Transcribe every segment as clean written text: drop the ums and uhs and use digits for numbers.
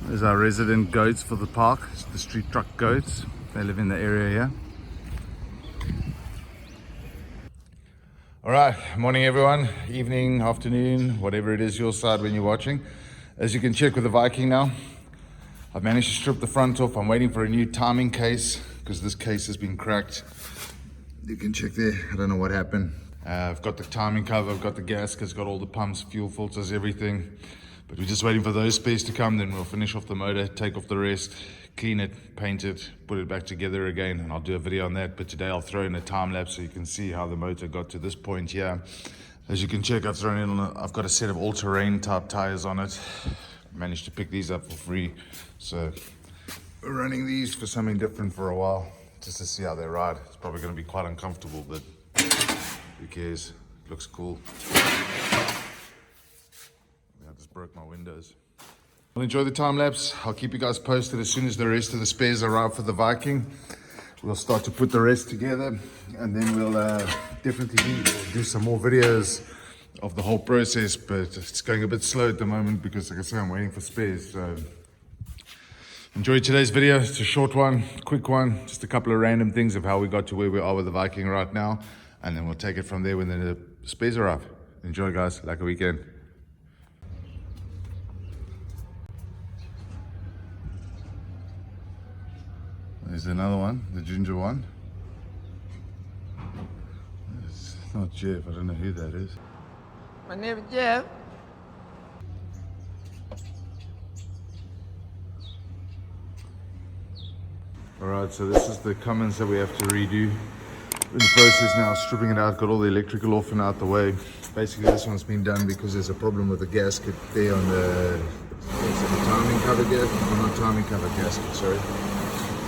There's our resident goats for the park. It's the street truck goats. They live in the area here. All right, morning everyone, evening, afternoon, whatever it is your side when you're watching. As you can check with the Viking now, I've managed to strip the front off. I'm waiting for a new timing case because this case has been cracked. You can check there, I don't know what happened. I've got the timing cover, I've got the gaskets, got all the pumps, fuel filters, everything. But we're just waiting for those spares to come, then we'll finish off the motor, take off the rest, clean it, paint it, put it back together again, and I'll do a video on that. But today I'll throw in a time lapse so you can see how the motor got to this point here. As you can check, I've got a set of all-terrain type tires on it. Managed to pick these up for free. So we're running these for something different for a while, just to see how they ride. It's probably gonna be quite uncomfortable, but who cares? It looks cool. I just broke my windows. Well, enjoy the time lapse. I'll keep you guys posted as soon as the rest of the spares arrive for the Viking. We'll start to put the rest together, and then we'll definitely do some more videos of the whole process, but it's going a bit slow at the moment because, like I say, I'm waiting for spares. So enjoy today's video. It's a short one, quick one, just a couple of random things of how we got to where we are with the Viking right now, and then we'll take it from there when the spares arrive. Enjoy, guys. Like a weekend. There's another one, the ginger one. It's not Jeff, I don't know who that is. My name is Jeff. Alright, so this is the Cummins that we have to redo. We're in the process now, stripping it out, got all the electrical off and out the way. Basically this one's been done because there's a problem with the gasket there on the timing cover gasket, not timing cover gasket, sorry.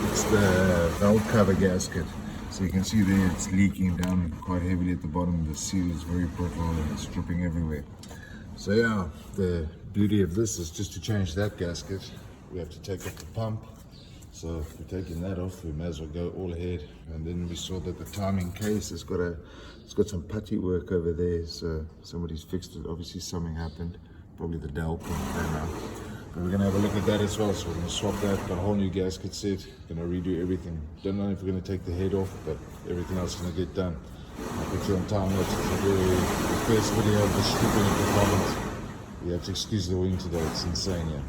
It's the valve cover gasket. So you can see there it's leaking down quite heavily at the bottom. The seal is very brittle and it's dripping everywhere. So yeah, the beauty of this is just to change that gasket, we have to take off the pump. So if we're taking that off, we may as well go all ahead. And then we saw that the timing case has got some putty work over there. So somebody's fixed it. Obviously something happened. Probably the dowel pin came out. But we're gonna have a look at that as well. So we're gonna swap that, got a whole new gasket set, gonna redo everything. Don't know if we're gonna take the head off, but everything else is gonna get done. I'll put you on time lapse to do the first video of the stripping of the Cummins. You have to excuse the wind today, it's insane here.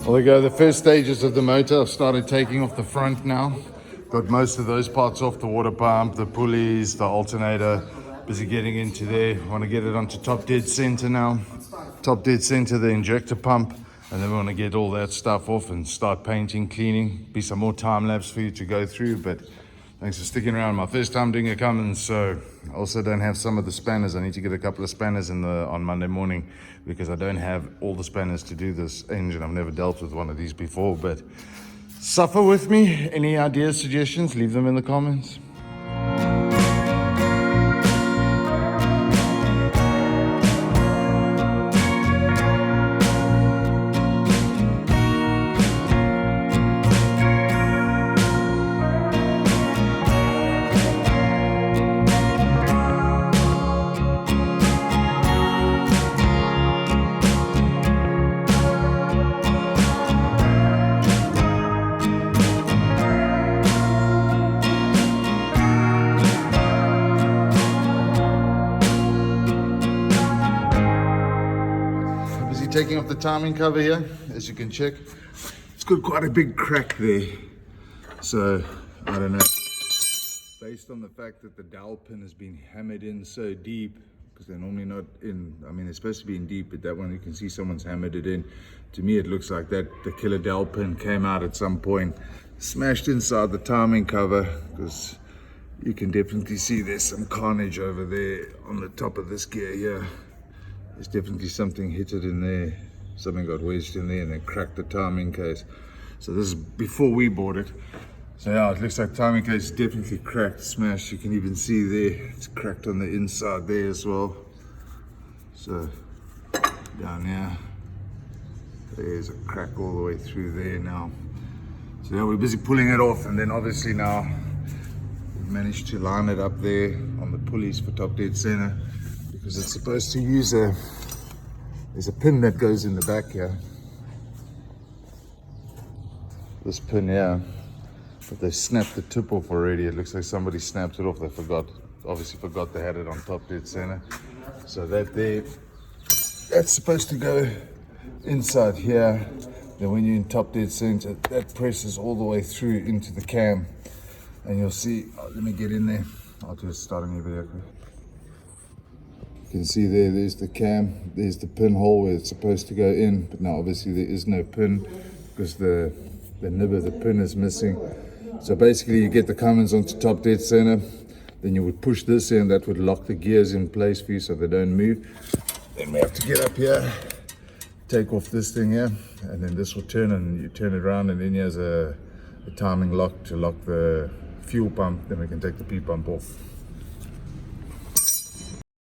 There we go, the first stages of the motor. I've started taking off the front now. Got most of those parts off, the water pump, the pulleys, the alternator. Busy getting into there. Want to get it onto top dead center now. Top dead center, the injector pump. And then we want to get all that stuff off and start painting, cleaning. Be some more time lapse for you to go through, but thanks for sticking around. My first time doing a Cummins, so I also don't have some of the spanners. I need to get a couple of spanners on Monday morning because I don't have all the spanners to do this engine. I've never dealt with one of these before, but suffer with me. Any ideas, suggestions, leave them in the comments. Taking off the timing cover here, as you can check, it's got quite a big crack there. So I don't know, based on the fact that the dowel pin has been hammered in so deep, because they're normally not in. I mean, they're supposed to be in deep, but that one you can see someone's hammered it in. To me, it looks like that the killer dowel pin came out at some point, smashed inside the timing cover, because you can definitely see there's some carnage over there on the top of this gear here. There's definitely something hit it in there. Something got wedged in there and then cracked the timing case. So this is before we bought it. So yeah, it looks like timing case is definitely cracked, smashed. You can even see there, it's cracked on the inside there as well. So down here, there's a crack all the way through there now. So yeah, we're busy pulling it off, and then obviously now we've managed to line it up there on the pulleys for top dead center, because it's supposed to use there's a pin that goes in the back here. This pin here, but they snapped the tip off already. It looks like somebody snapped it off. They obviously forgot they had it on top dead center. So that's supposed to go inside here. Then when you're in top dead center, that presses all the way through into the cam. And you'll see, let me get in there. I'll just start a new video quick. You can see there's the cam, there's the pinhole where it's supposed to go in, but now obviously there is no pin because the nib of the pin is missing. So basically you get the Cummins onto top dead center, then you would push this in, that would lock the gears in place for you so they don't move. Then we have to get up here, take off this thing here, and then this will turn, and you turn it around, and then here's a timing lock to lock the fuel pump. Then we can take the P pump off.